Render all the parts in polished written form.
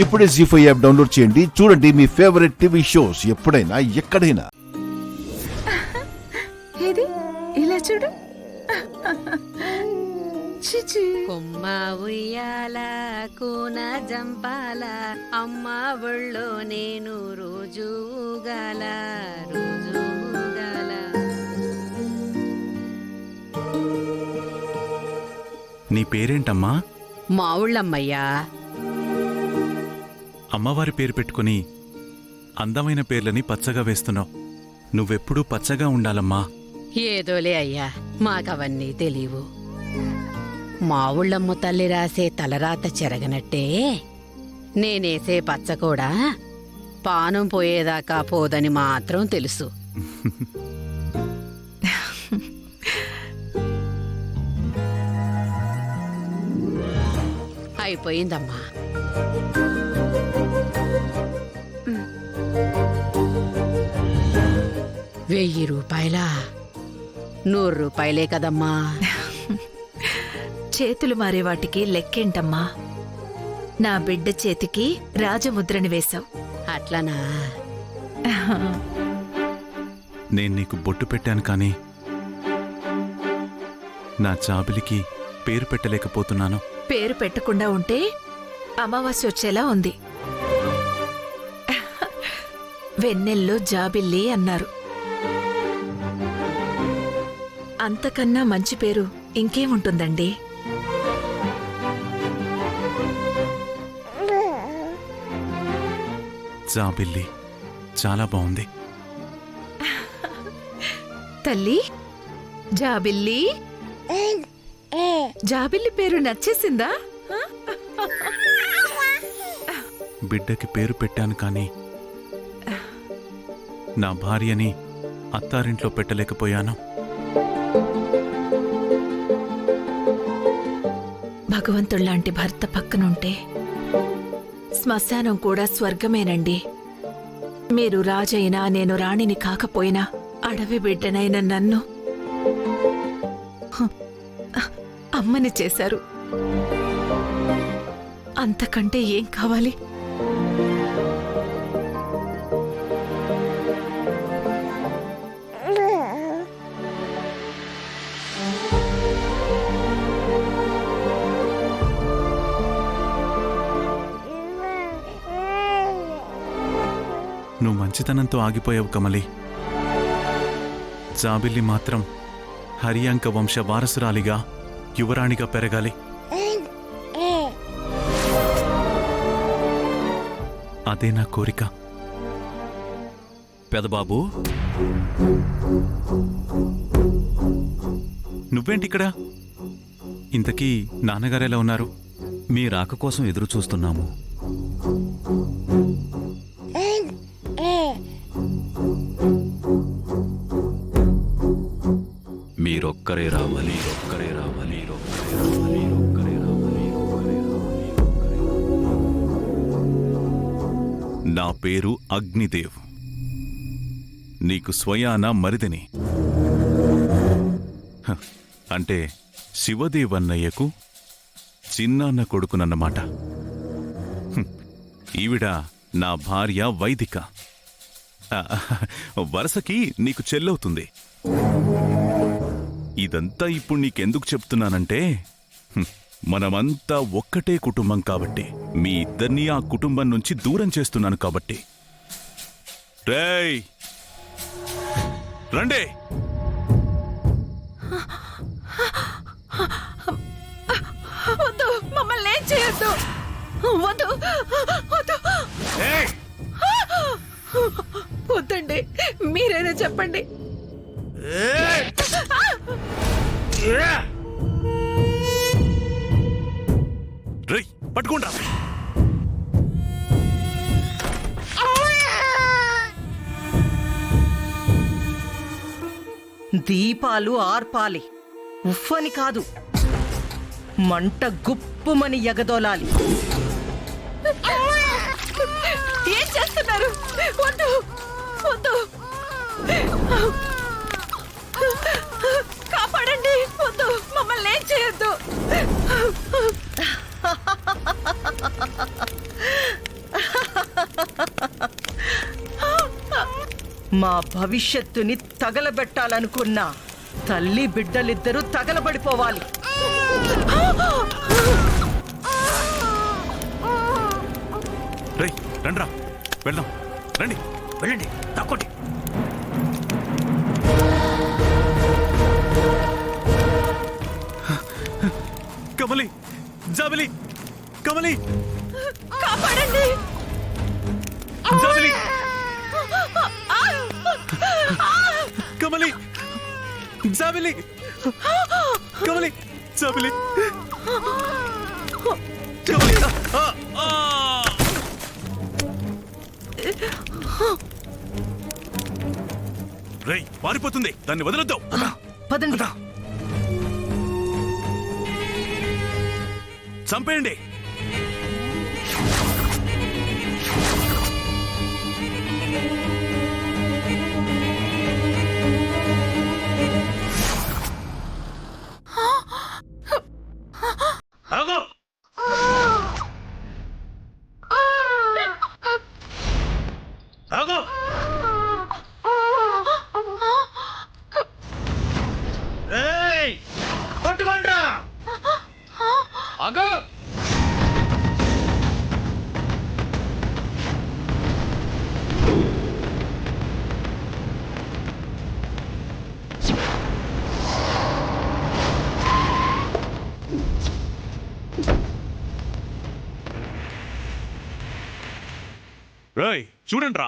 ఇప్పుడే జీ5 app download చేయండి. చూడండి మీ ఫేవరెట్ టీవీ షోస్ ఎప్పుడైనా ఎక్కడైనా. ఏది ఇలా చూడు. కొమ్మ ఉయ్యాల కూన జంపాల అమ్మ ఒళ్ళో నేను రోజు ఊగాల రోజు ఊగాల. నీ పేరేంటమ్మా? మా ఊళ్ళమ్మయ్యా. అమ్మవారి పేరు పెట్టుకుని అందమైన పేర్లని పచ్చగా వేస్తున్నావు. నువ్వెప్పుడూ పచ్చగా ఉండాలమ్మా. ఏదోలే అయ్యా, మాకవన్నీ తెలీవు. మా ఊళ్ళమ్మ తల్లి రాసే తలరాత చెరగనట్టే నేనేసే పచ్చ కూడా పానం పోయేదాకా పోదని మాత్రం తెలుసు. అయిపోయిందమ్మా. ₹1000 ₹100 కదమ్మా. చేతులు మారే వాటికి లెక్కేంటమ్మా? నా బిడ్డ చేతికి రాజముద్రని వేశావు. అట్లనా? నేను నీకు బొట్టు పెట్టాను కానీ నా చాబిలికి పేరు పెట్టలేకపోతున్నాను. పేరు పెట్టకుండా ఉంటే అమావాస్య వచ్చేలా ఉంది. వెన్నెల్లో జాబిల్లి అన్నారు. అంతకన్నా మంచి పేరు ఇంకేముంటుందండి? జాబిల్లి చాలా బాగుంది. తల్లి, జాబిల్లి జాబిల్లి పేరు నచ్చేసిందా? బిడ్డకి పేరు పెట్టాను కానీ నా భార్యని అత్తారింట్లో పెట్టలేకపోయాను. భగవంతుళ్లాంటి భర్త పక్కనుంటే శ్మశానం కూడా స్వర్గమేనండి. మీరు రాజైనా నేను రాణిని కాకపోయినా అడవి బిడ్డనైన నన్ను అమ్మని చేశారు. అంతకంటే ఏం కావాలి? నువ్వు మంచితనంతో ఆగిపోయావు కమలి. జాబిల్లి మాత్రం హరియాంక వంశ వారసురాలిగా యువరాణిగా పెరగాలి. అదే నా కోరిక. పెదబాబు, నువ్వేంటిక్కడ? ఇంతకీ నాన్నగారెలా ఉన్నారు? మీ రాక కోసం ఎదురు చూస్తున్నాము. మీరొక్కరే రావాలి, ఒక్కరే రావాలి, ఒక్కరే రావాలి, ఒక్కరే రావాలి, ఒక్కరే రావాలి, ఒక్కరే రావాలి. నా పేరు అగ్నిదేవ్. నీకు స్వయాన మరిదిని. హ, అంటే శివదేవన్నయ్యకు చిన్నాన్న కొడుకునన్నమాట. ఈవిడ నా భార్య వైదిక. వరసకి నీకు చెల్లవుతుంది. ఇదంతా ఇప్పుడు నీకెందుకు చెప్తున్నానంటే మనమంతా ఒక్కటే కుటుంబం కాబట్టి, మీ ఇద్దరినీ ఆ కుటుంబం నుంచి దూరం చేస్తున్నాను కాబట్టి. రేయ్ రండే. వద్దు, మమ్మల్ని ఏం చేయొద్దు. వద్దు, వద్దు, వద్దండి. మీరైనా చెప్పండి. రేయ్ పట్టుకోండా. దీపాలు ఆర్పాలి, ఉఫ్ఫని కాదు. మంట గుప్పుమని ఎగదోలాలి. ఏం చేస్తున్నారు? వద్దు, వద్దు, కాపాడండి. వద్దు, మమ్మల్ని ఏం చేయొద్దు. మా భవిష్యత్తుని తగలబెట్టాలనుకున్నా తల్లి బిడ్డలిద్దరూ తగలబడిపోవాలి. రేయ్ రండ్రా వెళ్దాం, రండి వెళ్ళండి తక్కోండి. కమలి, జాబిలి, కమలి, కాపాడండి. జాబిలి, కమలి, జాబిలి, కమలి, జాబిలి, కమలి. రేయ్ పారిపోతుంది, దాన్ని వదలొద్దు. పదండి. చంపేయండి. ఆగు. ఆగు. ఏయ్, పట్టుకోండ్రా. ఆగు. రేయ్ చూడండి రా,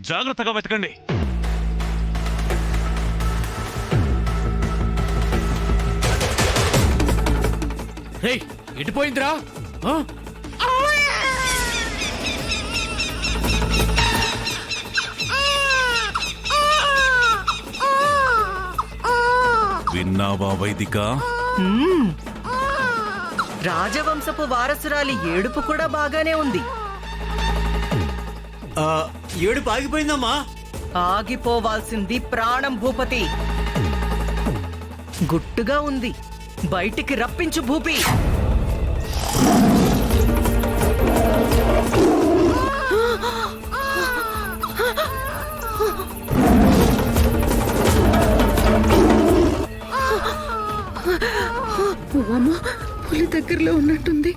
జాగ్రత్తగా వెతకండి. రేయ్ ఎటుపోయిందిరా? ఆ? విన్నావా వైదిక? రాజవంశపు వారసురాలి ఏడుపు కూడా బాగానే ఉంది. ఏడుపు ఆగిపోయిందమ్మా. ఆగిపోవాల్సింది ప్రాణం భూపతి. గుట్టుగా ఉంది, బయటికి రప్పించు భూపి. పులి దగ్గరలో ఉన్నట్టుంది.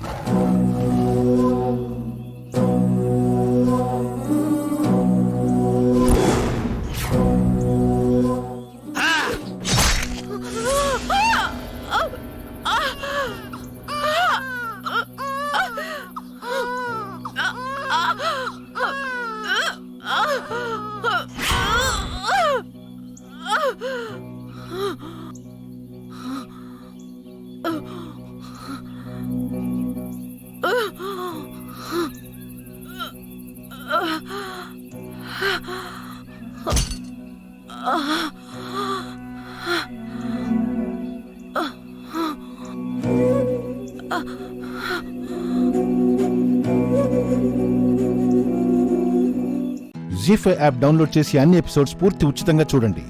జీ5 యాప్ డౌన్లోడ్ చేసి అన్ని ఎపిసోడ్స్ పూర్తి ఉచితంగా చూడండి.